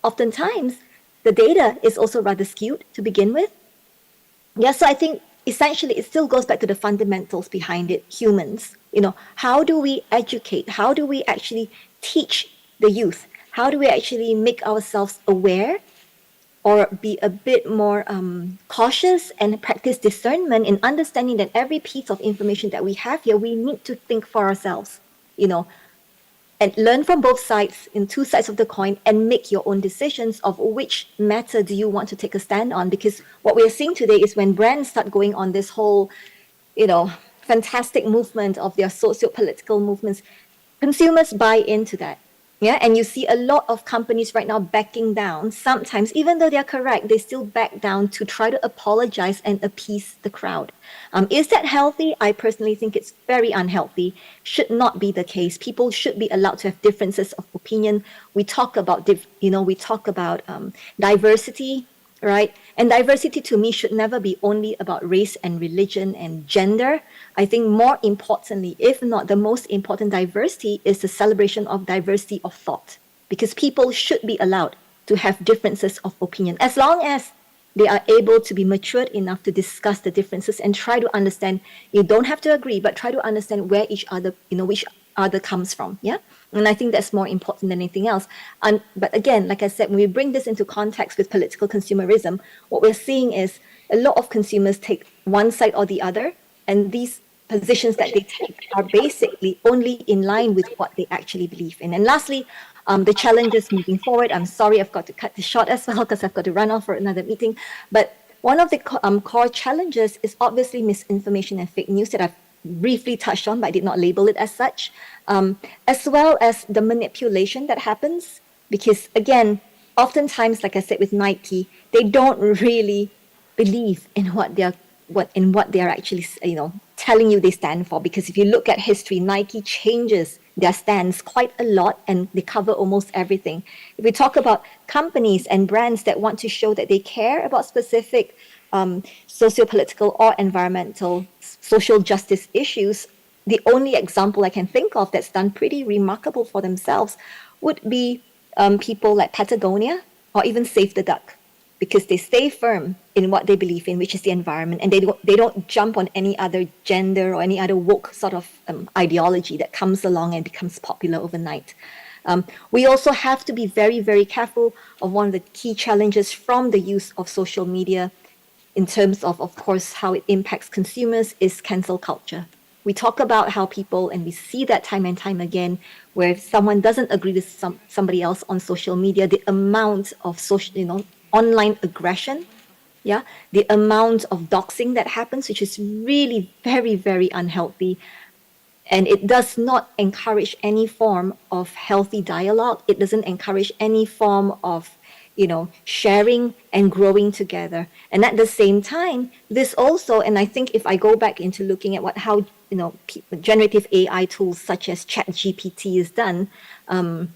oftentimes the data is also rather skewed to begin with. Yeah, so I think essentially it still goes back to the fundamentals behind it, humans. How do we educate? How do we actually teach the youth? How do we actually make ourselves aware or be a bit more cautious and practice discernment in understanding that every piece of information that we have here, we need to think for ourselves, you know, and learn from both sides in two sides of the coin and make your own decisions of which matter do you want to take a stand on. Because what we are seeing today is when brands start going on this whole, fantastic movement of their socio-political movements, consumers buy into that. Yeah, and you see a lot of companies right now backing down. Sometimes, even though they're correct, they still back down to try to apologize and appease the crowd. Is that healthy? I personally think it's very unhealthy. Should not be the case. People should be allowed to have differences of opinion. We talk about, diversity, right? And diversity to me should never be only about race and religion and gender. I think more importantly, if not the most important diversity, is the celebration of diversity of thought. Because people should be allowed to have differences of opinion as long as they are able to be matured enough to discuss the differences and try to understand. You don't have to agree, but try to understand where which other comes from. Yeah. And I think that's more important than anything else. But again, like I said, when we bring this into context with political consumerism, what we're seeing is a lot of consumers take one side or the other, and these positions that they take are basically only in line with what they actually believe in. And lastly, the challenges moving forward. I'm sorry, I've got to cut this short as well because I've got to run off for another meeting. But one of the core challenges is obviously misinformation and fake news that I've briefly touched on, but I did not label it as such, as well as the manipulation that happens. Because again, oftentimes, like I said with Nike, they don't really believe in what they're actually telling you they stand for. Because if you look at history, Nike changes their stance quite a lot and they cover almost everything. If we talk about companies and brands that want to show that they care about specific socio-political or environmental social justice issues, the only example I can think of that's done pretty remarkable for themselves would be people like Patagonia or even Save the Duck, because they stay firm in what they believe in, which is the environment, and they don't jump on any other gender or any other woke sort of ideology that comes along and becomes popular overnight. We also have to be very, very careful of one of the key challenges from the use of social media in terms of course, how it impacts consumers is cancel culture. We talk about how people, and we see that time and time again, where if someone doesn't agree with somebody else on social media, the amount of online aggression, yeah, the amount of doxing that happens, which is really very, very unhealthy. And it does not encourage any form of healthy dialogue. It doesn't encourage any form of sharing and growing together. And at the same time, this also, and I think if I go back into looking at how generative AI tools such as ChatGPT is done, and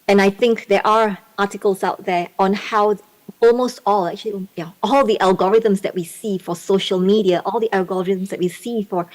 I think there are articles out there on how almost all the algorithms that we see for social media, all the algorithms that we see for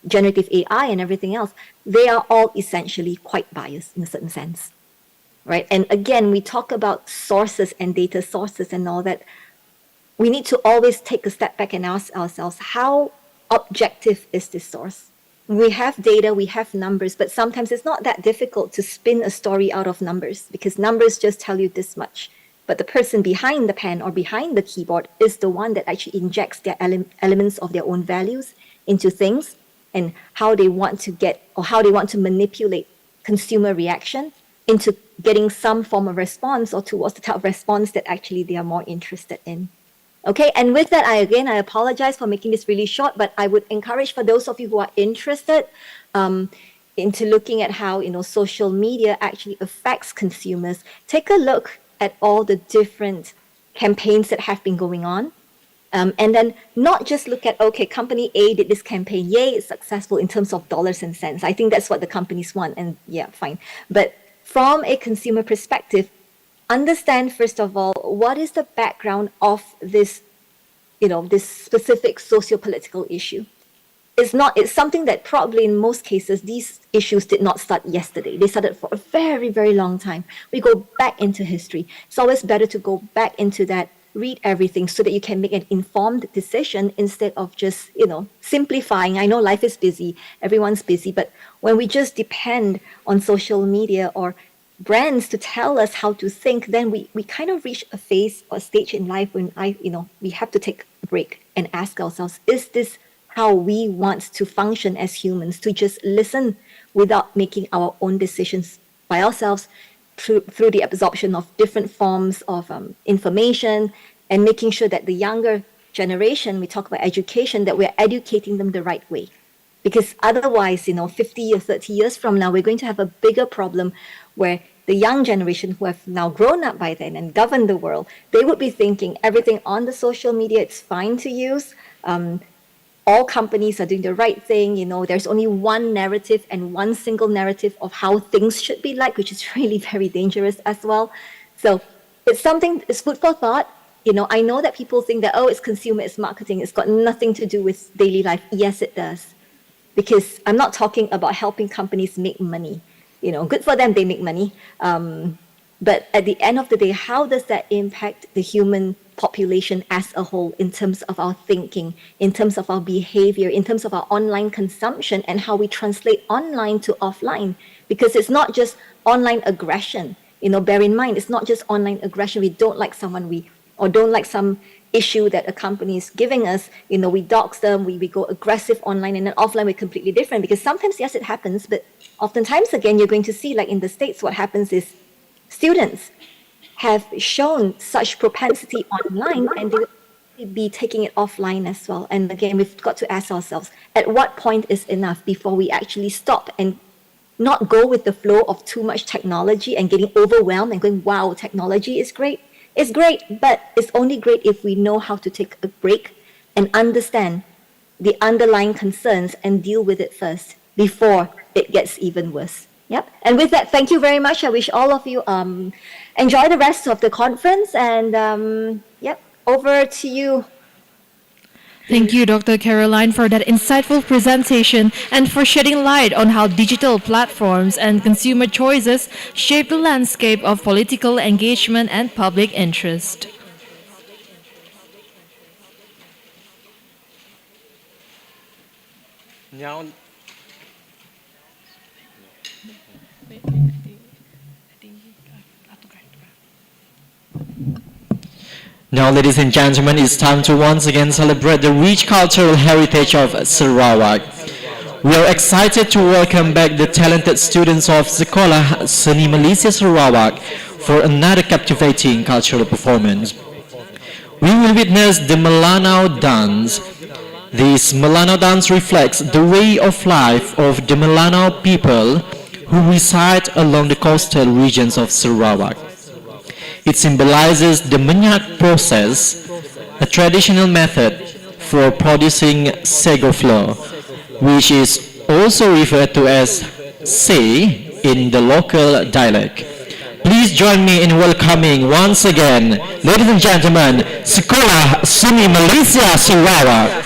generative AI and everything else, they are all essentially quite biased in a certain sense. Right. And again, we talk about sources and data sources and all that. We need to always take a step back and ask ourselves, how objective is this source? We have data, we have numbers, but sometimes it's not that difficult to spin a story out of numbers because numbers just tell you this much. But the person behind the pen or behind the keyboard is the one that actually injects their elements of their own values into things and how they want to get or how they want to manipulate consumer reaction into getting some form of response or towards the type of response that actually they are more interested in. Okay, and with that, I apologize for making this really short, but I would encourage for those of you who are interested into looking at how social media actually affects consumers, take a look at all the different campaigns that have been going on. And then not just look at, okay, company A did this campaign, yay, it's successful in terms of dollars and cents. I think that's what the companies want, and yeah, fine. But from a consumer perspective, understand, first of all, what is the background of this, this specific socio-political issue. it's something that probably in most cases these issues did not start yesterday. They started for a very, very long time. We go back into history. It's always better to go back into that, read everything so that you can make an informed decision instead of just, simplifying. I know life is busy, everyone's busy, but when we just depend on social media or brands to tell us how to think, then we kind of reach a phase or stage in life when we have to take a break and ask ourselves, is this how we want to function as humans, to just listen without making our own decisions by ourselves through the absorption of different forms of information, and making sure that the younger generation, we talk about education, that we're educating them the right way. Because otherwise, 50 or 30 years from now, we're going to have a bigger problem where the young generation who have now grown up by then and governed the world, they would be thinking everything on the social media, it's fine to use. All companies are doing the right thing. There's only one narrative and one single narrative of how things should be like, which is really very dangerous as well. So it's food for thought. I know that people think that, oh, it's consumer, it's marketing, it's got nothing to do with daily life. Yes, it does. Because I'm not talking about helping companies make money. Good for them, they make money. But at the end of the day, how does that impact the human population as a whole in terms of our thinking, in terms of our behavior, in terms of our online consumption, and how we translate online to offline? Because it's not just online aggression. Bear in mind, it's not just online aggression. We don't like someone, or don't like some issue that a company is giving us, we dox them, we go aggressive online, and then offline we're completely different. Because sometimes, yes, it happens, but oftentimes, again, you're going to see, like in the States, what happens is students have shown such propensity online, and they will be taking it offline as well. And again, we've got to ask ourselves, at what point is enough before we actually stop and not go with the flow of too much technology and getting overwhelmed and going, wow, technology is great. It's great, but it's only great if we know how to take a break and understand the underlying concerns and deal with it first before it gets even worse. Yep. And with that, thank you very much. I wish all of you enjoy the rest of the conference. And yep, over to you. Thank you, Dr. Caroline, for that insightful presentation and for shedding light on how digital platforms and consumer choices shape the landscape of political engagement and public interest. Now, Now, ladies and gentlemen, it's time to once again celebrate the rich cultural heritage of Sarawak. We are excited to welcome back the talented students of Sekolah Seni Malaysia Sarawak for another captivating cultural performance. We will witness the Melanau dance. This Melanau dance reflects the way of life of the Melanau people who reside along the coastal regions of Sarawak. It symbolizes the menyak process, a traditional method for producing sago flour, which is also referred to as say in the local dialect. Please join me in welcoming once again, ladies and gentlemen, Sekolah Seni Malaysia Sarawak.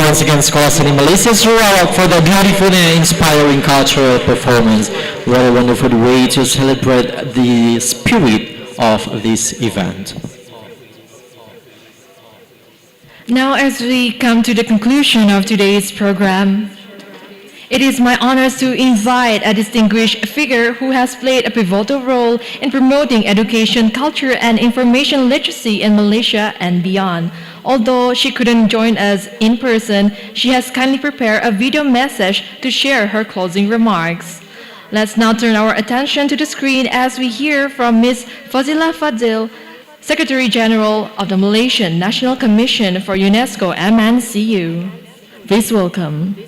once again Sekolah Seni Malaysia Sarawak for the beautiful and inspiring cultural performance. What a wonderful way to celebrate the spirit of this event. Now, as we come to the conclusion of today's program, it is my honor to invite a distinguished figure who has played a pivotal role in promoting education, culture, and information literacy in Malaysia and beyond. Although she couldn't join us in person, she has kindly prepared a video message to share her closing remarks. Let's now turn our attention to the screen as we hear from Ms. Fazila Fadil, Secretary General of the Malaysian National Commission for UNESCO MNCU. Please welcome.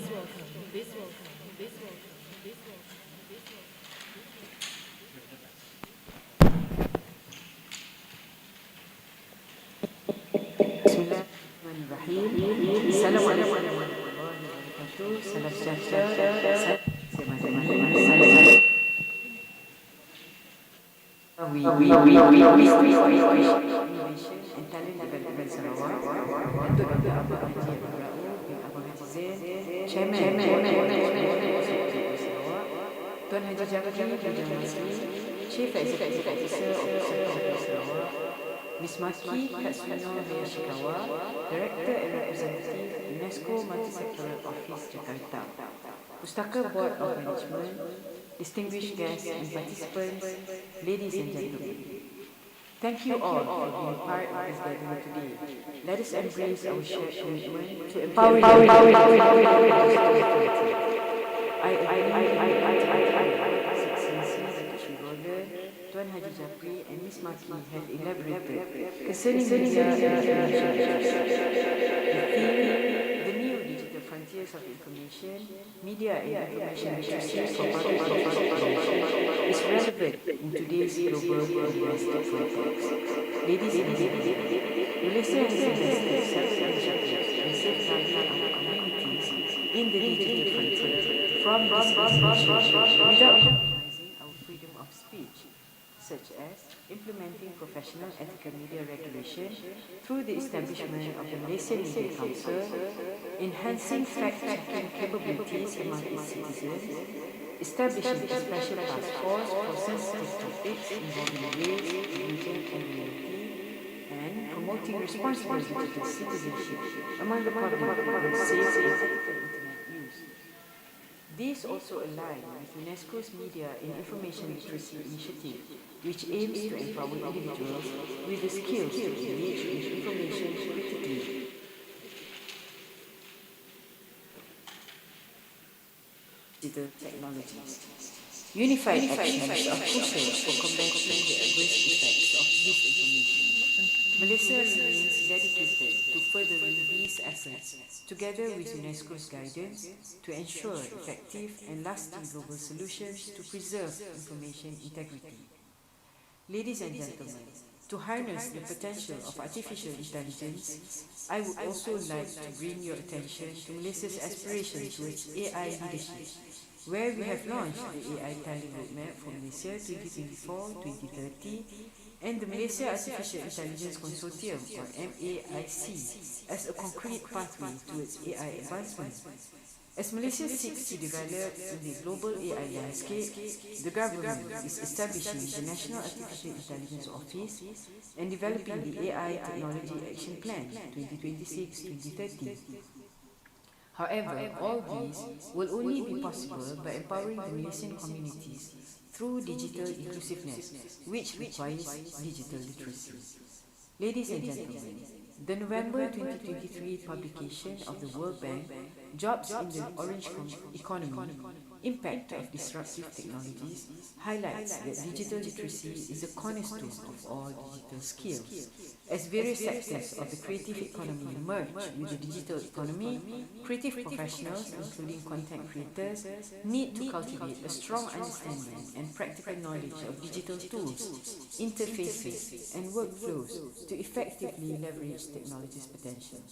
Bismillahirrahmanirrahim. Assalamualaikum warahmatullahi wabarakatuh. Salam sejahtera. Innovation and Talent Development Sarawak. Datuk Dr. Abdul Haji Abdul Rauf bin Abang Haji Zain, Chairman Sarawak. Tuan Haji Jafri Bidang Masri, Chief Executive Officer of Sarawak. Ms. Maki Katsuno Hayashikawa, Director and Representative, UNESCO Multisectoral Office, Jakarta. Pustaka Board of Management, distinguished guests and participants, ladies and gentlemen. Thank you all for being part of this gathering today. Let us embrace our shared commitment to empower Tuan Haji Jafri and Ms. Maki have elaborated concerning media and the theme, the new digital frontiers of information, media and information literacy for public information is relevant in today's global and domestic context. Ladies and gentlemen, Malaysia has invested several initiatives in safeguarding our communities in the digital frontier from disinformation without compromising our freedom of speech, such as implementing professional ethical media regulation through the establishment of the Malaysian Media Council, enhancing fact-checking capabilities among its citizens, establishing a special task force for sensitive topics involving race, religion and unity, and promoting responsible digital citizenship among the public for safe and ethical internet use. These also align with UNESCO's Media and Information Literacy Initiative, which aims to empower individuals with the skills to engage with information critically. Digital technologies. Unified actions are crucial for combating the adverse effects of disinformation. Malaysia remains dedicated to furthering these efforts, together with UNESCO's guidance, to ensure effective and lasting global solutions to preserve information integrity. Ladies and gentlemen, to harness the potential of artificial intelligence, I would also like to bring your attention to Malaysia's aspiration towards AI leadership, where we have launched the AI Talent Roadmap for Malaysia 2024-2030 and the Malaysia Artificial Intelligence Consortium, or MAIC, as a concrete pathway towards AI advancement. As Malaysia seeks to develop in the global AI landscape, the government is establishing the National Artificial Intelligence Office and developing the AI Technology Action Plan 2026-2030. However, all these will only be possible by empowering the Malaysian communities through digital inclusiveness, which requires digital literacy. Ladies and gentlemen, the November 2023 publication of the World Bank, Jobs in the Orange Economy, Impact of Disruptive Technologies, highlights that digital literacy is a cornerstone of all digital skills. As various sectors of the creative economy merge with the digital economy, creative professionals, including content creators, need to cultivate a strong understanding and practical knowledge of digital tools, interfaces, and workflows to effectively leverage technology's potential.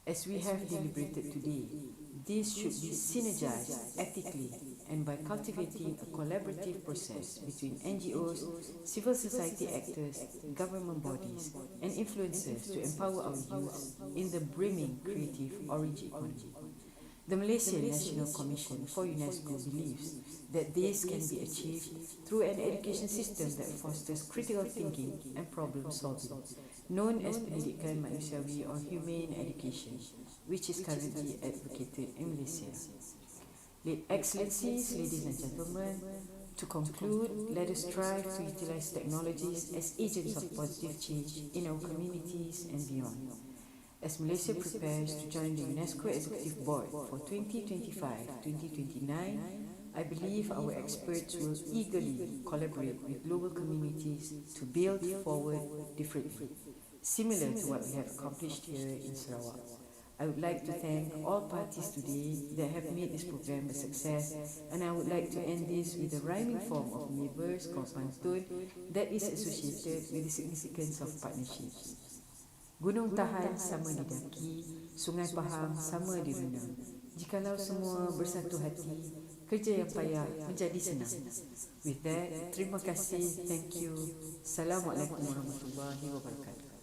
As we have deliberated today, this should be synergized ethically and by cultivating a collaborative process between NGOs, civil society actors, government bodies, and influencers to empower our youth in the brimming creative orange economy. The Malaysian National Commission for UNESCO believes that this can be achieved through an education system that fosters critical thinking and problem solving, known as Pendidikan Manusiawi or Humane Education, which is currently advocated in Malaysia. Late Excellencies, ladies and gentlemen, to conclude, let us strive to utilize technologies as agents of positive change in our communities and beyond. As Malaysia prepares to join the UNESCO Executive Board for 2025-2029, I believe our experts will eagerly collaborate with global communities to build forward differently, similar to what we have accomplished here in Sarawak. I would like to thank all parties today that have made this program a success, and I would like to end this with a rhyming form of neighbours called pantun that is associated with the significance of partnerships. Gunung tahan sama didaki, sungai faham sama direnang. Jikalau semua bersatu hati, kerja yang payah menjadi senang. With that, terima kasih, thank you. Assalamualaikum warahmatullahi wabarakatuh.